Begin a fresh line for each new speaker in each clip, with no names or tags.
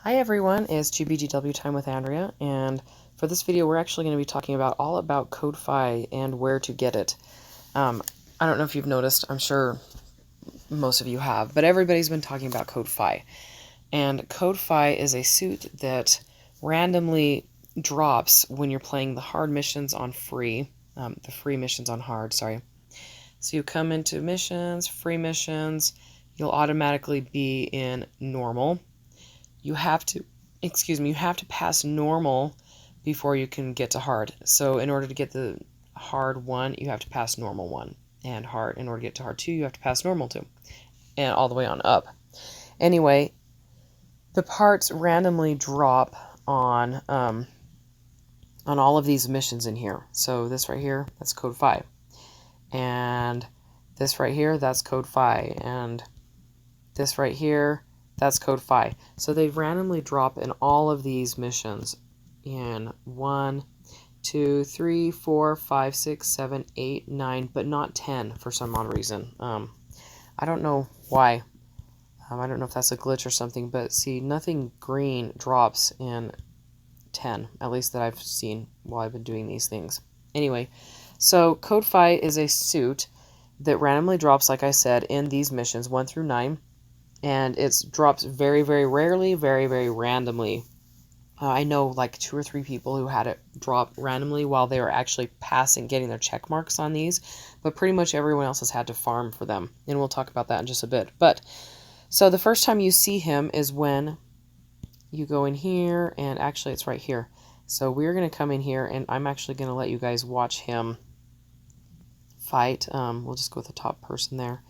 Hi everyone, it's GBGW time with Andrea, and for this video we're actually going to be talking about all about Code Phi and where to get it. I don't know if you've noticed, I'm sure most of you have, but everybody's been talking about Code Phi. And Code Phi is a suit that randomly drops when you're playing the hard missions on free, the free missions on hard, sorry. So you come into missions, free missions, you'll automatically be in normal. You have to pass normal before you can get to hard. So in order to get the hard 1, you have to pass normal 1. And hard, in order to get to hard 2, you have to pass normal 2. And all the way on up. Anyway, the parts randomly drop on all of these missions in here. So this right here, that's Code Phi. And this right here, that's Code Phi. And this right here, that's Code Phi. So they randomly drop in all of these missions in 1, 2, 3, 4, 5, 6, 7, 8, 9, but not 10 for some odd reason. I don't know why. I don't know if that's a glitch or something, but see, nothing green drops in 10, at least that I've seen while I've been doing these things. Anyway, so Code Phi is a suit that randomly drops, like I said, in these missions 1 through 9. And it drops very, very rarely, very, very randomly. I know like 2 or 3 people who had it drop randomly while they were actually passing, getting their check marks on these, but pretty much everyone else has had to farm for them, and we'll talk about that in just a bit. But so the first time you see him is when you go in here, and actually it's right here. So we're going to come in here, and I'm actually going to let you guys watch him fight. We'll just go with the top person there,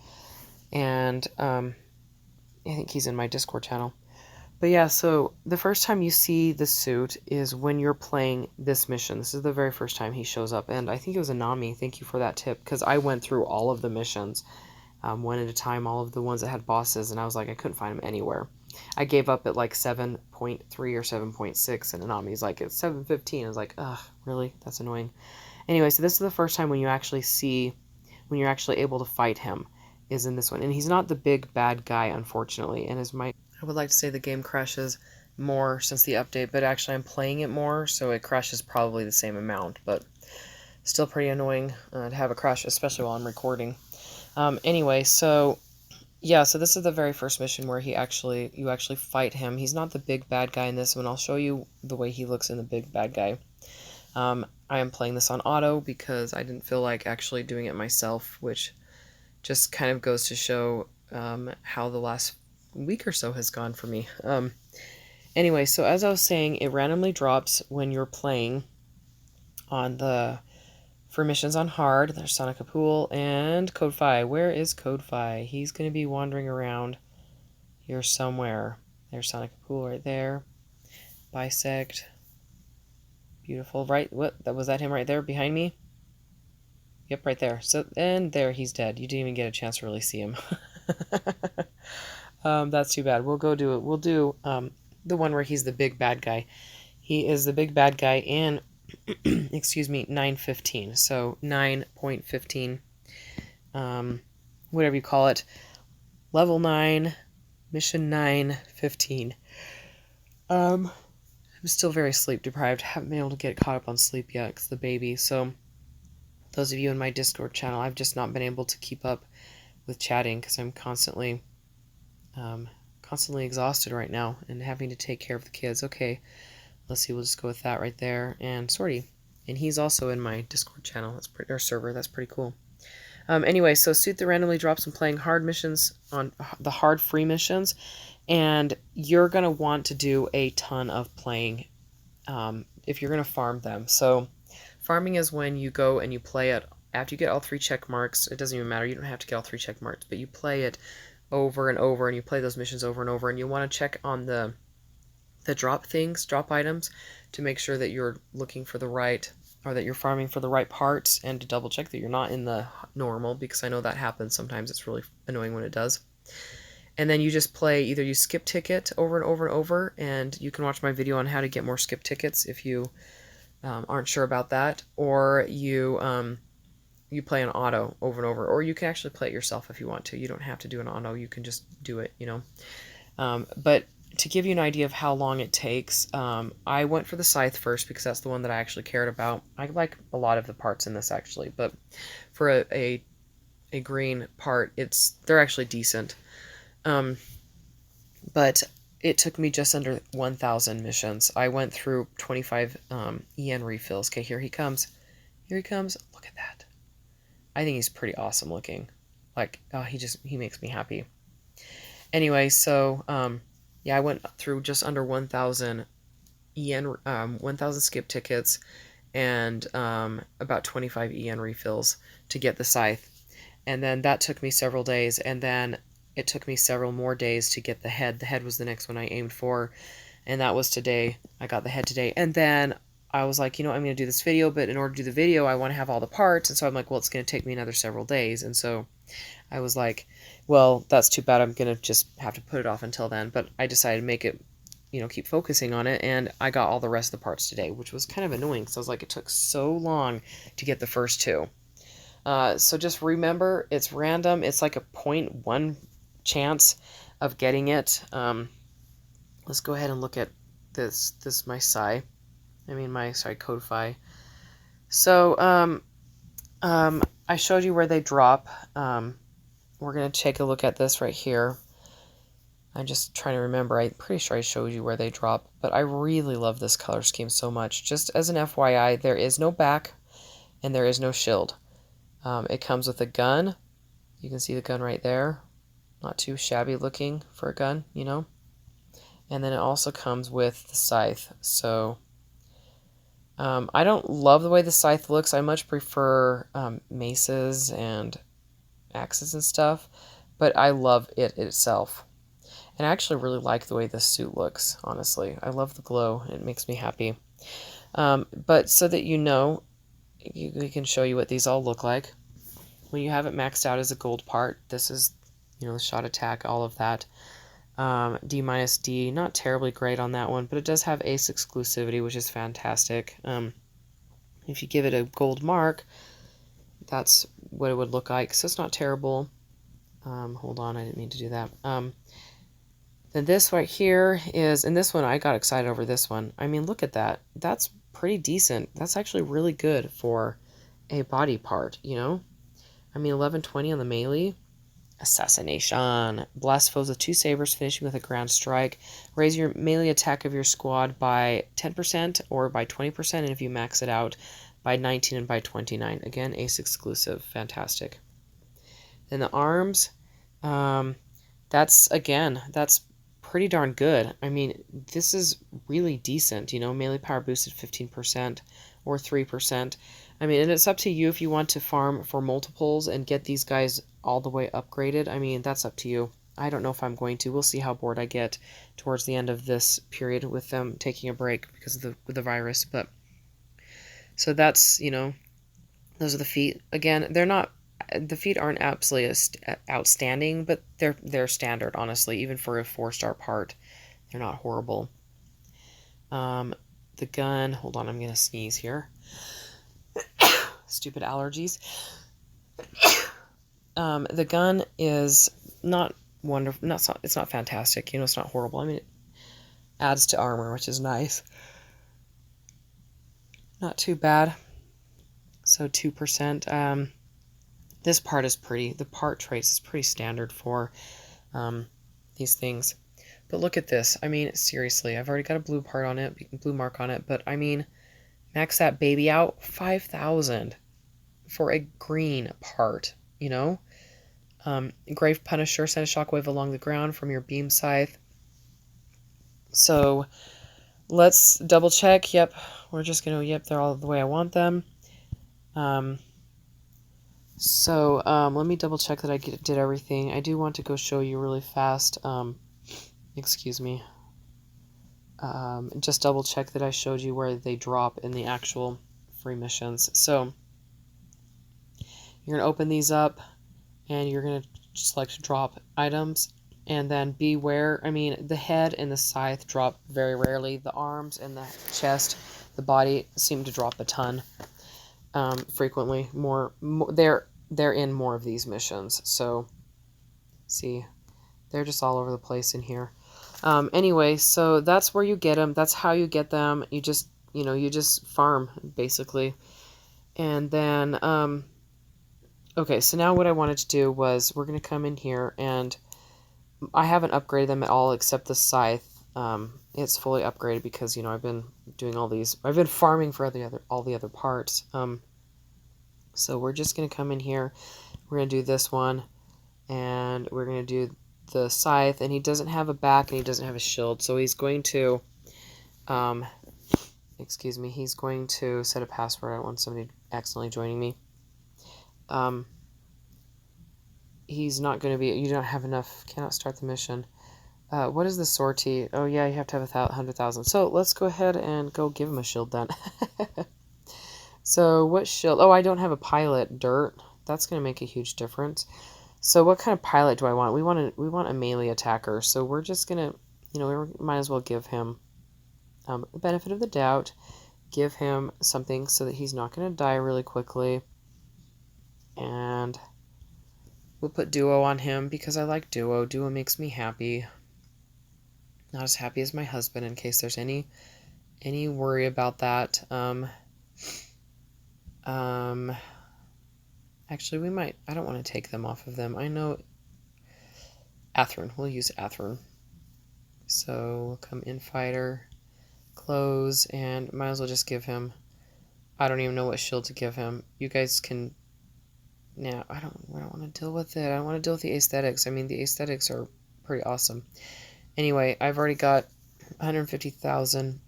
and I think he's in my Discord channel. But yeah, so the first time you see the suit is when you're playing this mission. This is the very first time he shows up. And I think it was Anami. Thank you for that tip. Because I went through all of the missions one at a time. All of the ones that had bosses. And I was like, I couldn't find him anywhere. I gave up at like 7.3 or 7.6. And Anami's like, it's 7.15. I was like, ugh, really? That's annoying. Anyway, so this is the first time when you actually see, when you're actually able to fight him, is in this one. And he's not the big bad guy, unfortunately. And I would like to say the game crashes more since the update, but actually I'm playing it more, so it crashes probably the same amount, but still pretty annoying to have a crash, especially while I'm recording. Anyway, so yeah, so this is the very first mission where you actually fight him. He's not the big bad guy in this one. I'll show you the way he looks in the big bad guy. I am playing this on auto because I didn't feel like actually doing it myself, which just kind of goes to show how the last week or so has gone for me. Anyway, so as I was saying, it randomly drops when you're playing on for missions on hard. There's Sonic Pool and Code Phi. Where is Code Phi? He's going to be wandering around here somewhere. There's Sonic Pool right there. Bisect. Beautiful. Right, was that him right there behind me? Yep, right there. So, and there, he's dead. You didn't even get a chance to really see him. That's too bad. We'll go do it. We'll do the one where he's the big bad guy. He is the big bad guy in, excuse me, 9.15. So 9.15, whatever you call it. Level 9, mission 9.15. I'm still very sleep deprived. Haven't been able to get caught up on sleep yet because the baby. So those of you in my Discord channel, I've just not been able to keep up with chatting because I'm constantly exhausted right now and having to take care of the kids. Okay, let's see, we'll just go with that right there. And Sorty, and he's also in my Discord channel, that's pretty, or server, that's pretty cool. Anyway, so suit that randomly drops when playing hard missions on the hard free missions, and you're gonna want to do a ton of playing if you're gonna farm them. So farming is when you go and you play it after you get all 3 check marks. It doesn't even matter, you don't have to get all 3 check marks, but you play it over and over, and you play those missions over and over, and you want to check on the drop items, to make sure that you're looking for the right, or that you're farming for the right parts, and to double check that you're not in the normal, because I know that happens sometimes. It's really annoying when it does. And then you just play, either you skip ticket over and over and over, and you can watch my video on how to get more skip tickets if you aren't sure about that, or you play an auto over and over, or you can actually play it yourself if you want to. You don't have to do an auto, you can just do it, you know. But to give you an idea of how long it takes, I went for the scythe first because that's the one that I actually cared about. I like a lot of the parts in this actually, but for a green part, they're actually decent. But it took me just under 1,000 missions. I went through 25 EN refills. Okay, here he comes. Here he comes. Look at that. I think he's pretty awesome looking. Like, oh, he makes me happy. Anyway, so yeah, I went through just under 1,000 EN, 1,000 skip tickets, and about 25 EN refills to get the scythe. And then that took me several days, and then it took me several more days to get the head. The head was the next one I aimed for, and that was today. I got the head today. And then I was like, you know, I'm going to do this video, but in order to do the video, I want to have all the parts. And so I'm like, well, it's going to take me another several days. And so I was like, well, that's too bad. I'm going to just have to put it off until then. But I decided to make it, you know, keep focusing on it. And I got all the rest of the parts today, which was kind of annoying. So I was like, it took so long to get the first two. So just remember, it's random. It's like a 0.1 chance of getting it. Let's go ahead and look at this my Code Phi. So I showed you where they drop. We're going to take a look at this right here. I'm just trying to remember. I'm pretty sure I showed you where they drop, but I really love this color scheme so much. Just as an FYI, there is no back and there is no shield. It comes with a gun. You can see the gun right there. Not too shabby looking for a gun, you know. And then it also comes with the scythe. So I don't love the way the scythe looks. I much prefer maces and axes and stuff, but I love it itself. And I actually really like the way this suit looks, honestly. I love the glow. It makes me happy. But so that you know, we can show you what these all look like. When you have it maxed out as a gold part, this is, you know, the shot attack, all of that. D-D, not terribly great on that one, but it does have ace exclusivity, which is fantastic. If you give it a gold mark, that's what it would look like, so it's not terrible. Hold on, I didn't mean to do that. Then this right here is, and this one, I got excited over this one. I mean, look at that. That's pretty decent. That's actually really good for a body part, you know? I mean, 1120 on the melee. Assassination. Blast foes with 2 sabers, finishing with a ground strike. Raise your melee attack of your squad by 10% or by 20%, and if you max it out, by 19 and by 29. Again, ace exclusive. Fantastic. Then the arms. That's pretty darn good. I mean, this is really decent. You know, melee power boosted 15% or 3%. I mean, and it's up to you if you want to farm for multiples and get these guys all the way upgraded. I mean, that's up to you. I don't know if I'm going to. We'll see how bored I get towards the end of this period with them taking a break because of the virus. But so that's, you know, those are the feet. Again, they're not, the feet aren't absolutely outstanding, but they're standard, honestly. Even for a 4-star part, they're not horrible. The gun, hold on, I'm going to sneeze here. Stupid allergies. The gun is not wonderful. It's not fantastic. You know, it's not horrible. I mean, it adds to armor, which is nice. Not too bad. So 2%. This part is pretty. The part trace is pretty standard for these things. But look at this. I mean, seriously, I've already got a blue part on it, blue mark on it. But I mean, max that baby out, 5,000 for a green part. You know, Grave Punisher, send a shockwave along the ground from your beam scythe. So let's double check. Yep, we're just gonna. Yep, they're all the way I want them. So let me double check that I did everything. I do want to go show you really fast. Excuse me. Just double check that I showed you where they drop in the actual free missions. So you're going to open these up and you're going to select drop items, and then beware. I mean, the head and the scythe drop very rarely. The arms and the chest, the body seem to drop a ton frequently. They're in more of these missions. So see, they're just all over the place in here. Anyway, so that's where you get them. That's how you get them. You just, you just farm, basically. And then, okay, so now what I wanted to do was we're going to come in here, and I haven't upgraded them at all except the scythe. It's fully upgraded because, I've been doing all these. I've been farming for all the other parts. So we're just going to come in here. We're going to do this one, and we're going to do the scythe, and he doesn't have a back and he doesn't have a shield, so he's going to excuse me, he's going to set a password. I don't want somebody accidentally joining me. He's not going to be, you don't have enough, cannot start the mission. What is the sortie? Oh yeah, you have to have 100,000. So let's go ahead and go give him a shield then. So what shield? Oh, I don't have a pilot. Dirt. That's going to make a huge difference. So what kind of pilot do I want? We want a melee attacker. So we're just going to, we might as well give him the benefit of the doubt. Give him something so that he's not going to die really quickly. And we'll put duo on him because I like duo. Duo makes me happy. Not as happy as my husband, in case there's any worry about that. Actually, we might. I don't want to take them off of them. I know Athrun. We'll use Athrun. So we'll come in fighter, close, and might as well just give him. I don't even know what shield to give him. You guys can. Now I don't want to deal with it. I don't want to deal with the aesthetics. I mean, the aesthetics are pretty awesome. Anyway, I've already got 150,000.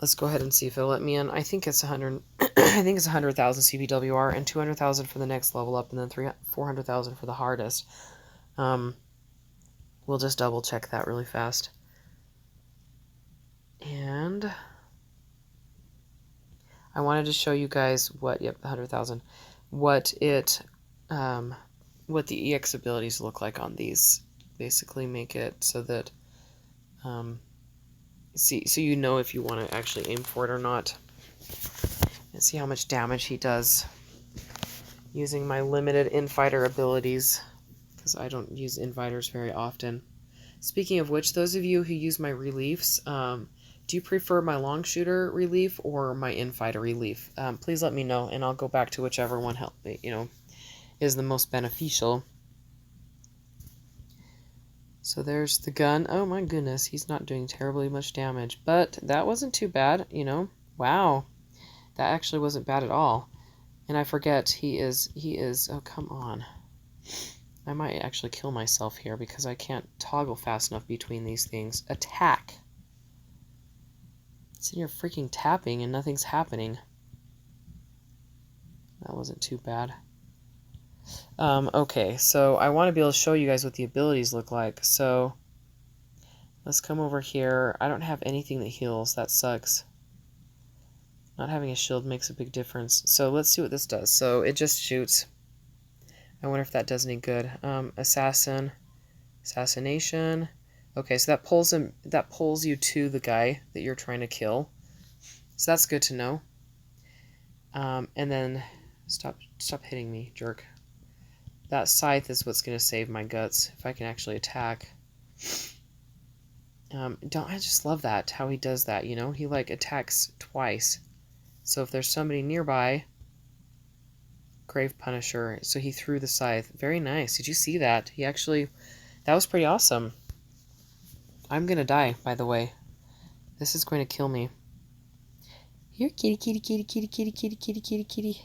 Let's go ahead and see if it'll let me in. I think it's 100. I think it's 100,000 CBWR and 200,000 for the next level up, and then 400,000 for the hardest. We'll just double check that really fast. And I wanted to show you guys what. Yep, 100,000. What the EX abilities look like on these. Basically, make it so that so you know if you want to actually aim for it or not. And see how much damage he does using my limited infighter abilities, because I don't use infighters very often. Speaking of which, those of you who use my reliefs, do you prefer my long shooter relief or my infighter relief? Please let me know, and I'll go back to whichever one is the most beneficial. So there's the gun. Oh my goodness, he's not doing terribly much damage, but that wasn't too bad, Wow, that actually wasn't bad at all. And I forget, he is, oh come on. I might actually kill myself here because I can't toggle fast enough between these things. Attack. Sitting here freaking tapping and nothing's happening. That wasn't too bad. Okay, so I want to be able to show you guys what the abilities look like. So let's come over here. I don't have anything that heals. That sucks. Not having a shield makes a big difference. So let's see what this does. So it just shoots. I wonder if that does any good. Assassination. Okay, so that pulls you to the guy that you're trying to kill. So that's good to know. And then stop hitting me, jerk. That scythe is what's going to save my guts if I can actually attack. I just love that, how he does that, He, attacks twice. So if there's somebody nearby, Grave Punisher, so he threw the scythe. Very nice. Did you see that? That was pretty awesome. I'm going to die, by the way. This is going to kill me. Here, kitty, kitty, kitty, kitty, kitty, kitty, kitty, kitty, kitty.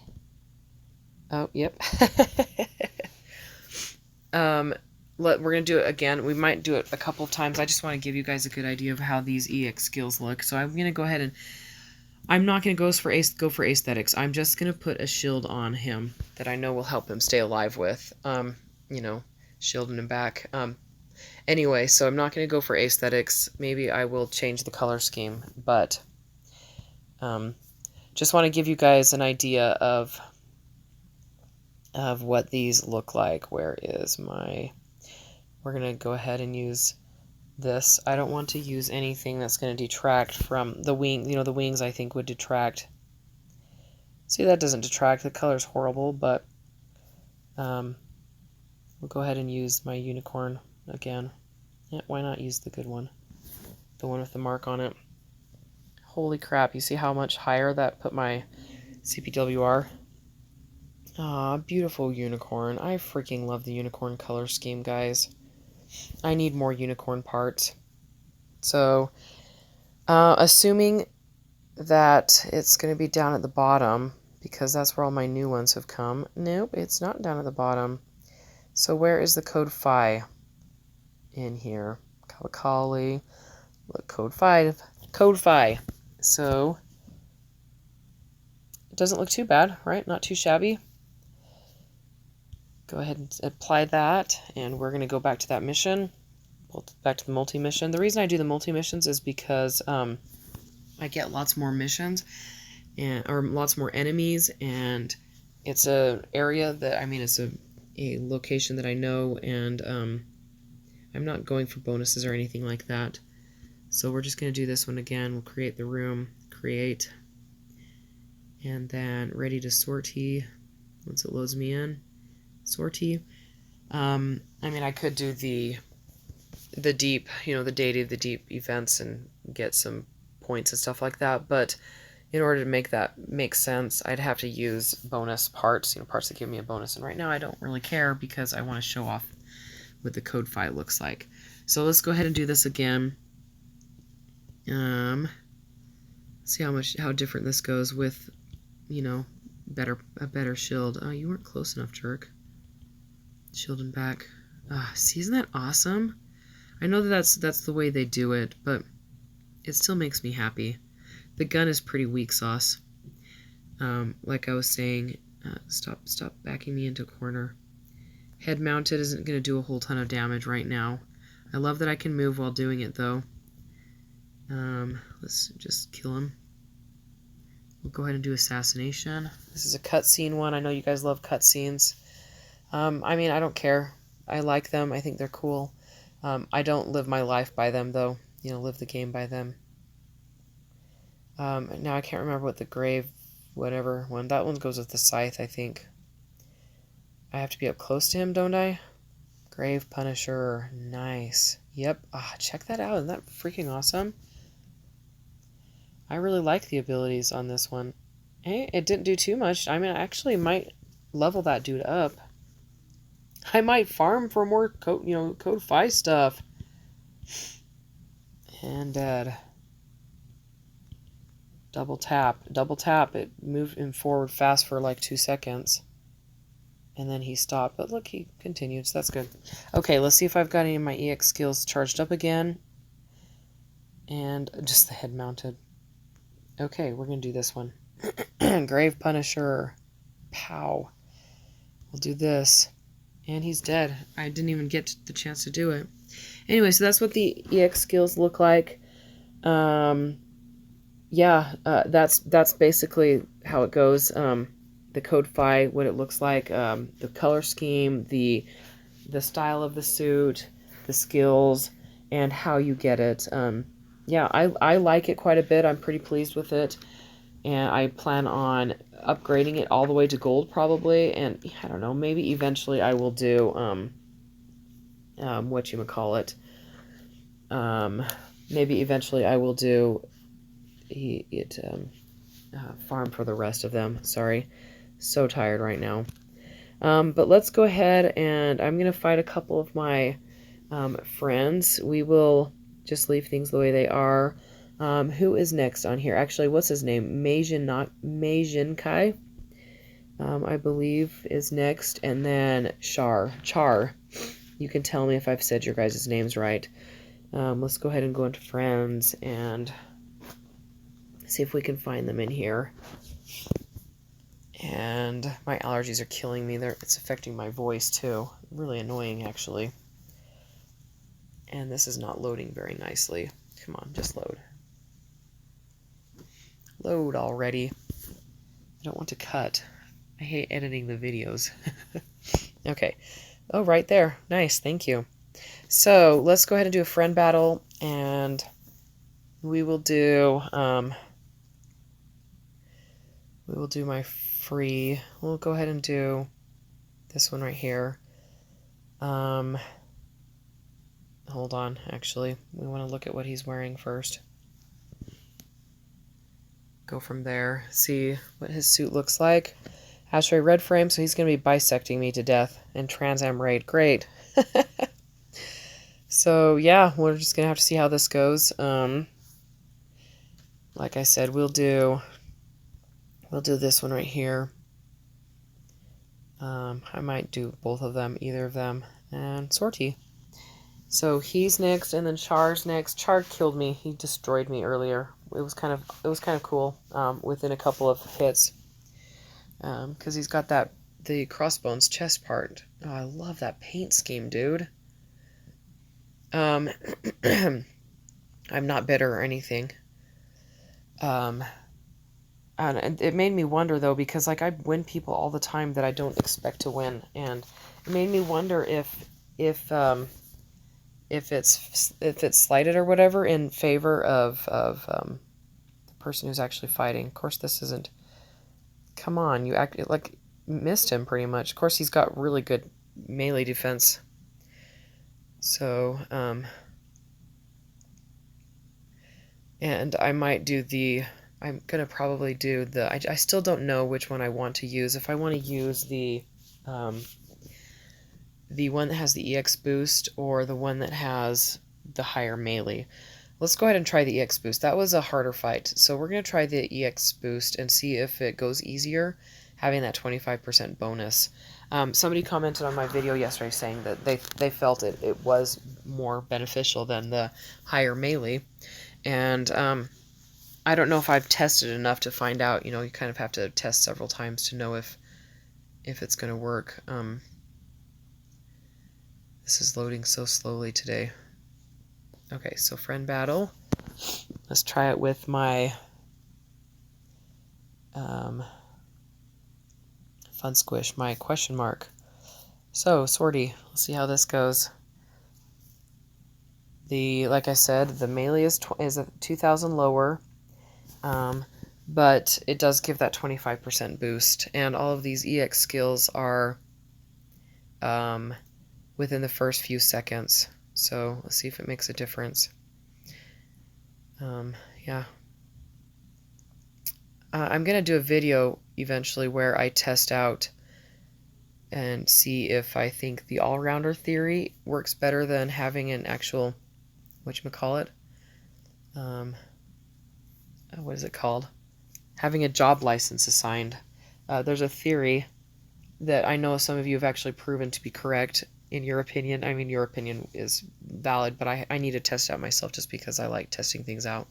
Oh, yep. We're going to do it again. We might do it a couple of times. I just want to give you guys a good idea of how these EX skills look. So I'm going to go ahead and... I'm not going to go for aesthetics. I'm just going to put a shield on him that I know will help him stay alive with. Shielding him back. Anyway, so I'm not going to go for aesthetics. Maybe I will change the color scheme. But just want to give you guys an idea of what these look like. Where is my... We're going to go ahead and use this. I don't want to use anything that's going to detract from the wing. The wings I think would detract. See, that doesn't detract. The color's horrible, but we'll go ahead and use my unicorn again. Yeah, why not use the good one? The one with the mark on it. Holy crap, you see how much higher that put my CPWR? Ah, beautiful unicorn. I freaking love the unicorn color scheme, guys. I need more unicorn parts. So, assuming that it's going to be down at the bottom, because that's where all my new ones have come. Nope, it's not down at the bottom. So where is the Code Phi? In here. Kawakali. Look, Code Phi. Code Phi. So, it doesn't look too bad, right? Not too shabby. Go ahead and apply that, and we're going to go back to that mission. Back to the multi-mission. The reason I do the multi-missions is because I get lots more missions, or lots more enemies, and it's a area that, I mean, it's a location that I know, and I'm not going for bonuses or anything like that. So we're just going to do this one again. We'll create the room, create, and then ready to sortie once it loads me in. Sortie. I mean, I could do the deep, the data of the deep events and get some points and stuff like that, but in order to make that make sense, I'd have to use bonus parts, parts that give me a bonus, and right now I don't really care because I want to show off what the Code Phi looks like. So let's go ahead and do this again. See how different this goes with, a better shield. Oh, you weren't close enough, jerk. Shield and back. See, isn't that awesome? I know that's the way they do it, but it still makes me happy. The gun is pretty weak sauce. Like I was saying, stop backing me into a corner. Head mounted isn't going to do a whole ton of damage right now. I love that I can move while doing it, though. Let's just kill him. We'll go ahead and do assassination. This is a cutscene one. I know you guys love cutscenes. I mean, I don't care. I like them. I think they're cool. I don't live my life by them, though. Live the game by them. Now I can't remember what the grave, whatever one. That one goes with the scythe, I think. I have to be up close to him, don't I? Grave Punisher. Nice. Yep. Check that out. Isn't that freaking awesome? I really like the abilities on this one. Hey, it didn't do too much. I mean, I actually might level that dude up. I might farm for more Code Phi stuff. And double tap. It moved him forward fast for like 2 seconds. And then he stopped. But look, he continued, so that's good. Okay, let's see if I've got any of my EX skills charged up again. And just the head mounted. Okay, we're going to do this one. Grave Punisher. Pow. We'll do this. And he's dead. I didn't even get the chance to do it. Anyway, so that's what the EX skills look like. That's basically how it goes. The Code Phi, what it looks like, the color scheme, the style of the suit, the skills, and how you get it. I like it quite a bit. I'm pretty pleased with it, and I plan on upgrading it all the way to gold probably, and I don't know, maybe eventually I will do maybe eventually I will do farm for the rest of them. Sorry, so tired right now. But let's go ahead, and I'm gonna fight a couple of my friends. We will just leave things the way they are. Who is next on here? Actually, what's his name? Meijin Kai, I believe, is next, and then Char. You can tell me if I've said your guys' names right. Let's go ahead and go into friends and see if we can find them in here. And my allergies are killing me. It's affecting my voice too. Really annoying, actually. And this is not loading very nicely. Come on, just load. Load already. I don't want to cut. I hate editing the videos. Okay. Oh, right there. Nice, thank you. So, let's go ahead and do a friend battle, and we will do my free. We'll go ahead and do this one right here. hold on, actually. We want to look at what he's wearing first. Go from there, see what his suit looks like. Ashtray red frame, so he's going to be bisecting me to death. And Trans Am raid, great. So yeah, we're just going to have to see how this goes. Like I said, we'll do this one right here. I might do both of them, either of them, and sortie. So he's next, and then Char's next. Char killed me. He destroyed me earlier. It was kind of cool. Within a couple of hits, because he's got the crossbones chest part. Oh, I love that paint scheme, dude. I'm not bitter or anything. And it made me wonder, though, because like I win people all the time that I don't expect to win, and it made me wonder if it's slighted or whatever in favor of the person who's actually fighting. Of course, this isn't. Come on, you like missed him pretty much. Of course, he's got really good melee defense. So, and I might do I'm gonna probably do I still don't know which one I want to use. If I want to use the one that has the EX boost or the one that has the higher melee. Let's go ahead and try the EX boost. That was a harder fight, so we're going to try the EX boost and see if it goes easier, having that 25% bonus. Somebody commented on my video yesterday saying that they felt it was more beneficial than the higher melee, and I don't know if I've tested enough to find out. You kind of have to test several times to know if it's going to work. This is loading so slowly today. Okay, so friend battle. Let's try it with my fun squish, my question mark. So, sortie. Let's see how this goes. Like I said, the melee is 2,000 lower, but it does give that 25% boost, and all of these EX skills are within the first few seconds. So let's see if it makes a difference. Yeah. I'm going to do a video eventually where I test out and see if I think the all-rounder theory works better than having an actual, whatchamacallit? What is it called? Having a job license assigned. There's a theory that I know some of you have actually proven to be correct in your opinion. I mean, your opinion is valid, but I need to test out myself just because I like testing things out.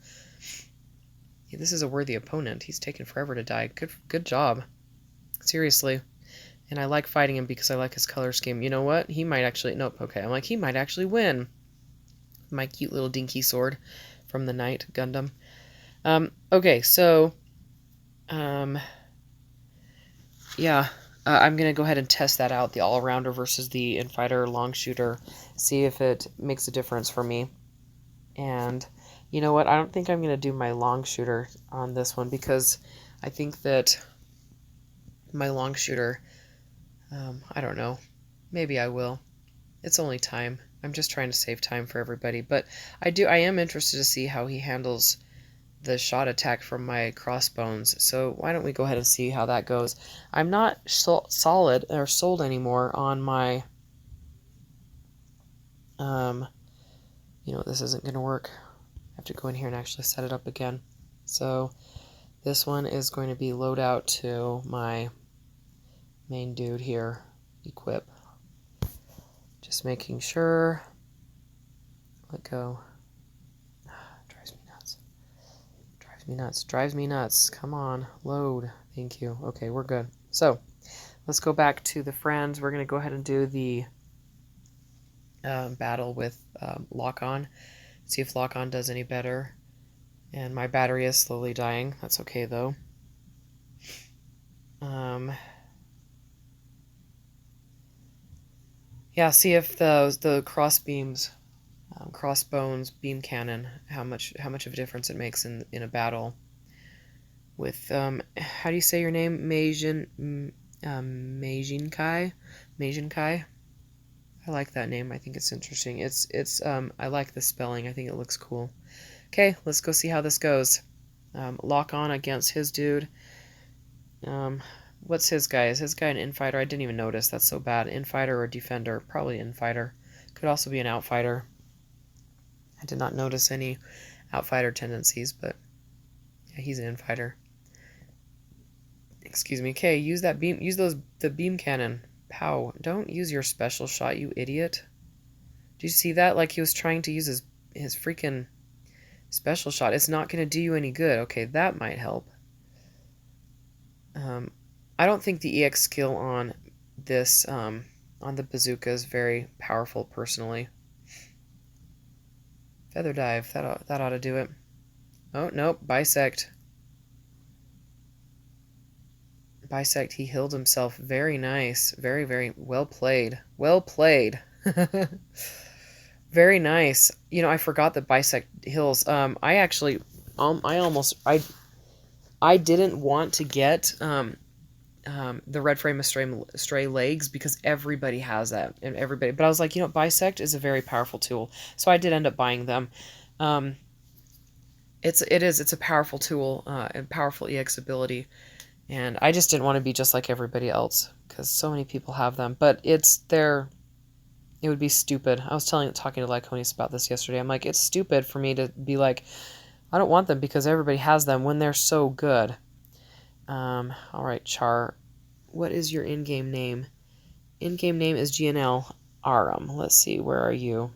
Yeah, this is a worthy opponent. He's taken forever to die. Good job. Seriously. And I like fighting him because I like his color scheme. You know what? He might actually... Nope, okay. I'm like, he might actually win. My cute little dinky sword from the Knight Gundam. Okay, so... yeah... I'm going to go ahead and test that out, the all-rounder versus the in-fighter long shooter, see if it makes a difference for me. And you know what? I don't think I'm going to do my long shooter on this one because I think that my long shooter, I don't know, maybe I will. It's only time. I'm just trying to save time for everybody. But I am interested to see how he handles the shot attack from my crossbones, so why don't we go ahead and see how that goes. I'm not solid or sold anymore on my this isn't gonna work. I have to go in here and actually set it up again. So this one is going to be loadout to my main dude here, equip. Just making sure. Let go. Drives me nuts. Come on, load. Thank you. Okay, we're good. So, let's go back to the friends. We're going to go ahead and do the battle with lock-on. See if lock-on does any better. And my battery is slowly dying. That's okay, though. Yeah, see if the crossbones beam cannon, how much of a difference it makes in a battle with how do you say your name? Meijin Kai. I like that name. I think it's interesting. I like the spelling. I think it looks cool. Okay, let's go see how this goes. Lock on against his dude. What's his guy? Is his guy an infighter? I didn't even notice. That's so bad. Infighter or defender? Probably infighter. Could also be an outsider. I did not notice any outsider tendencies, but yeah, he's an infighter. Excuse me. Okay, use that beam. Use the beam cannon. Pow! Don't use your special shot, you idiot. Did you see that? Like he was trying to use his freaking special shot. It's not going to do you any good. Okay, that might help. I don't think the EX skill on this on the bazooka is very powerful personally. Feather dive. That ought to do it. Oh nope. Bisect. Bisect. He healed himself. Very nice. Very, very well played. Well played. Very nice. You know, I forgot that bisect heals. I actually, I didn't want to get the red frame of stray legs because everybody has that and everybody. But I was like, you know, bisect is a very powerful tool, so I did end up buying them. It's a powerful tool and powerful EX ability, and I just didn't want to be just like everybody else because so many people have them. But it would be stupid. I was talking to Lyconis about this yesterday. I'm like, it's stupid for me to be like, I don't want them because everybody has them when they're so good. All right, Char. What is your in-game name? In-game name is GNL Aram. Let's see, where are you?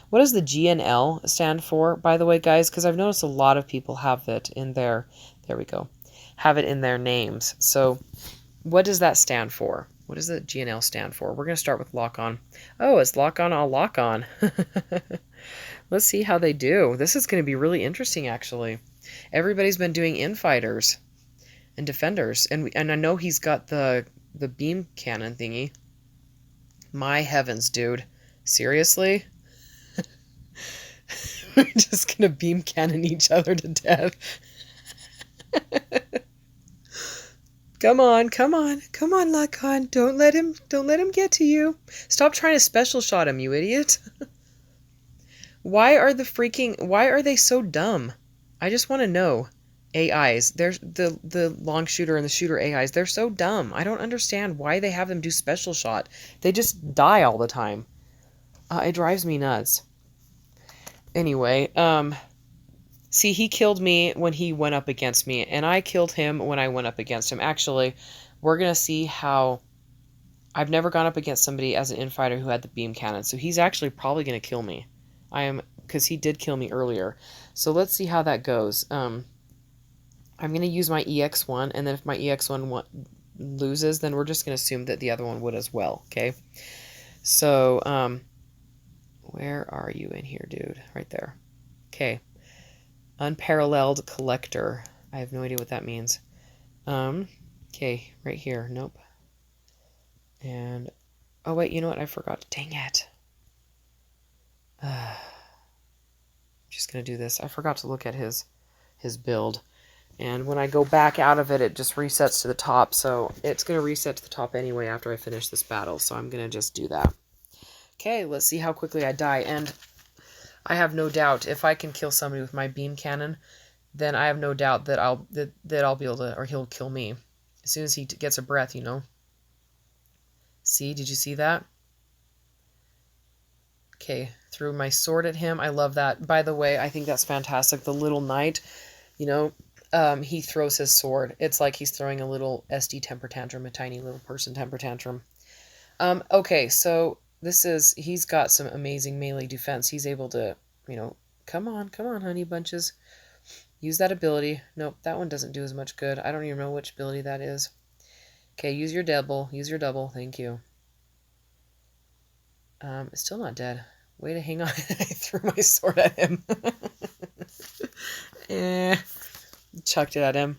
What does the GNL stand for, by the way, guys? Because I've noticed a lot of people have it in their, there we go, have it in their names. So what does that stand for? What does the GNL stand for? We're going to start with lock on. Oh, it's lock on, I'll lock on. Let's see how they do. This is going to be really interesting, actually. Everybody's been doing infighters and defenders, and I know he's got the beam cannon thingy. My heavens, dude. Seriously? We're just going to beam cannon each other to death. Come on, come on, come on, Lacan. Don't let him get to you. Stop trying to special shot him, you idiot. Why are they so dumb? I just want to know. AIs. There's the long shooter and the shooter AIs. They're so dumb. I don't understand why they have them do special shot. They just die all the time. It drives me nuts. Anyway, see, he killed me when he went up against me, and I killed him when I went up against him. Actually, we're going to see how... I've never gone up against somebody as an infighter who had the beam cannon, so he's actually probably going to kill me. Because he did kill me earlier. So let's see how that goes. I'm going to use my EX1, and then if my EX1 loses, then we're just going to assume that the other one would as well, okay? So, where are you in here, dude? Right there. Okay. Unparalleled collector. I have no idea what that means. Okay, right here. Nope. And, oh wait, you know what? I forgot. Dang it. I'm just going to do this. I forgot to look at his build. And when I go back out of it, it just resets to the top. So it's going to reset to the top anyway after I finish this battle. So I'm going to just do that. Okay, let's see how quickly I die. And I have no doubt if I can kill somebody with my beam cannon, then I have no doubt that I'll be able to, or he'll kill me as soon as he gets a breath, you know. See, did you see that? Okay, threw my sword at him. I love that. By the way, I think that's fantastic. The little knight, you know, he throws his sword. It's like he's throwing a little SD temper tantrum, a tiny little person temper tantrum. Okay, so he's got some amazing melee defense. He's able to, you know, come on, honey bunches. Use that ability. Nope, that one doesn't do as much good. I don't even know which ability that is. Okay, use your double. Use your double. Thank you. It's still not dead. Way to hang on. I threw my sword at him. Chucked it at him.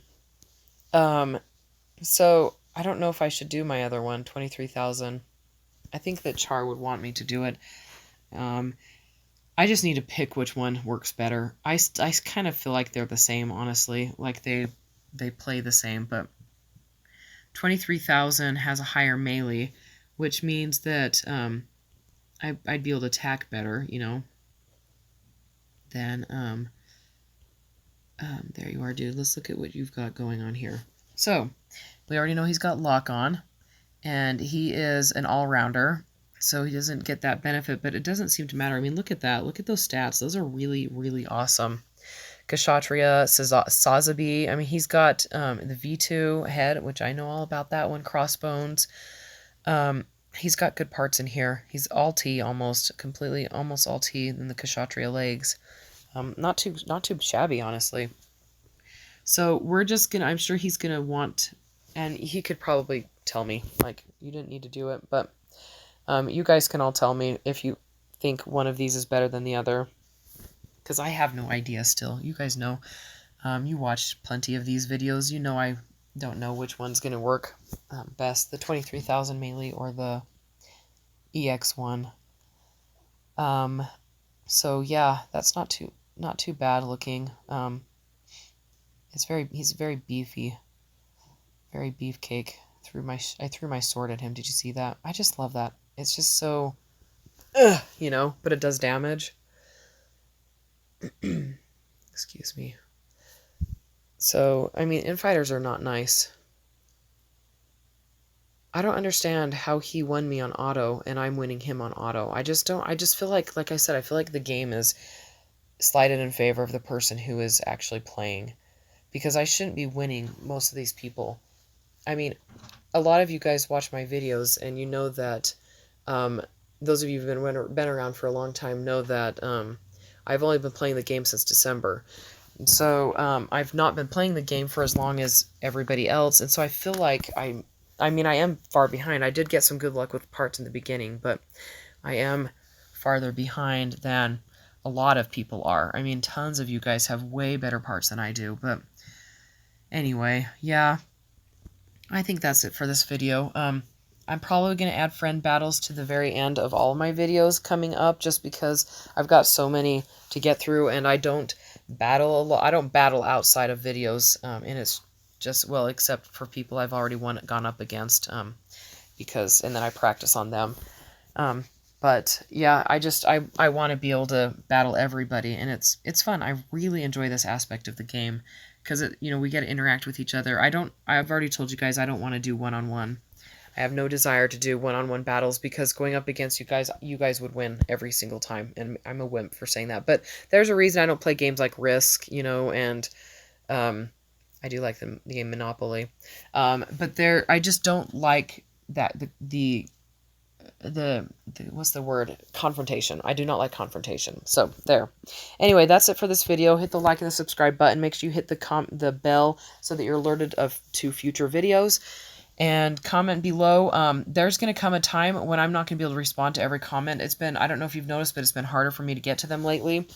So I don't know if I should do my other one, 23,000. I think that Char would want me to do it. I just need to pick which one works better. I kind of feel like they're the same, honestly. Like they play the same, but 23,000 has a higher melee, which means that I'd be able to attack better, you know. Then, there you are, dude. Let's look at what you've got going on here. So, we already know he's got lock on, and he is an all-rounder, so he doesn't get that benefit, but it doesn't seem to matter. I mean, look at that. Look at those stats. Those are really, really awesome. Kshatriya, Sazabi. I mean, he's got the V2 head, which I know all about that one. Crossbones. He's got good parts in here. He's all T almost, completely, almost all T in the Kshatriya legs. Not too shabby, honestly. So we're just gonna, I'm sure he's gonna want, and he could probably tell me, like, you didn't need to do it, but you guys can all tell me if you think one of these is better than the other, because I have no idea still. You guys know, you watched plenty of these videos. You know I don't know which one's gonna work best, the 23,000 melee or the EX one. So yeah, that's not too bad looking. He's very beefy, very beefcake. I threw my sword at him. Did you see that? I just love that. It's just so, you know, but it does damage. Excuse me. So, I mean, infighters are not nice. I don't understand how he won me on auto and I'm winning him on auto. I just feel like I said, I feel like the game is slighted in favor of the person who is actually playing, because I shouldn't be winning most of these people. I mean, a lot of you guys watch my videos and you know that, those of you who've been around for a long time know that I've only been playing the game since December. So I've not been playing the game for as long as everybody else, and so I feel like I am far behind. I did get some good luck with parts in the beginning, but I am farther behind than a lot of people are. I mean, tons of you guys have way better parts than I do, but anyway, yeah, I think that's it for this video. I'm probably going to add friend battles to the very end of all of my videos coming up, just because I've got so many to get through, and I don't battle a lot. I don't battle outside of videos, and it's just, well, except for people I've already gone up against, and then I practice on them. But yeah, I want to be able to battle everybody, and it's fun. I really enjoy this aspect of the game, because you know, we get to interact with each other. I've already told you guys I don't want to do one-on-one. I have no desire to do one-on-one battles, because going up against you guys would win every single time, and I'm a wimp for saying that. But there's a reason I don't play games like Risk, you know, and I do like the game Monopoly. But I just don't like that the what's the word? Confrontation. I do not like confrontation. So there. Anyway, that's it for this video. Hit the like and the subscribe button. Make sure you hit the bell so that you're alerted to future videos. And comment below. There's going to come a time when I'm not going to be able to respond to every comment. I don't know if you've noticed, but it's been harder for me to get to them lately.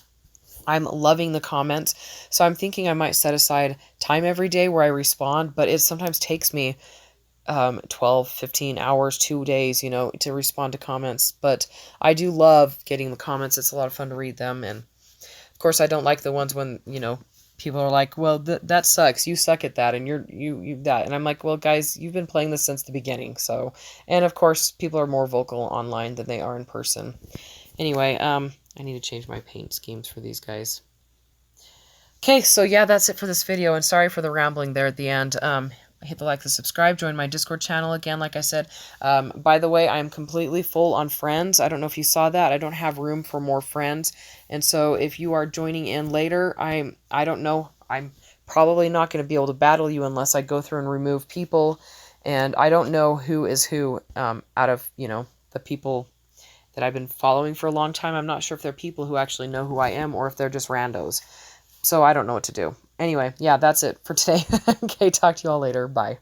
I'm loving the comments, so I'm thinking I might set aside time every day where I respond, but it sometimes takes me 12, 15 hours, 2 days, you know, to respond to comments. But I do love getting the comments. It's a lot of fun to read them. And of course, I don't like the ones when, you know, people are like, well, that sucks. You suck at that, and you that. And I'm like, well, guys, you've been playing this since the beginning. So, and of course, people are more vocal online than they are in person. Anyway, I need to change my paint schemes for these guys. Okay, so yeah, that's it for this video, and sorry for the rambling there at the end. Hit the like, the subscribe, join my Discord channel again, like I said. By the way, I'm completely full on friends. I don't know if you saw that. I don't have room for more friends. And so if you are joining in later, I don't know. I'm probably not going to be able to battle you unless I go through and remove people. And I don't know who is who out of, you know, the people that I've been following for a long time. I'm not sure if they're people who actually know who I am or if they're just randos. So I don't know what to do. Anyway, yeah, that's it for today. Okay, talk to you all later. Bye.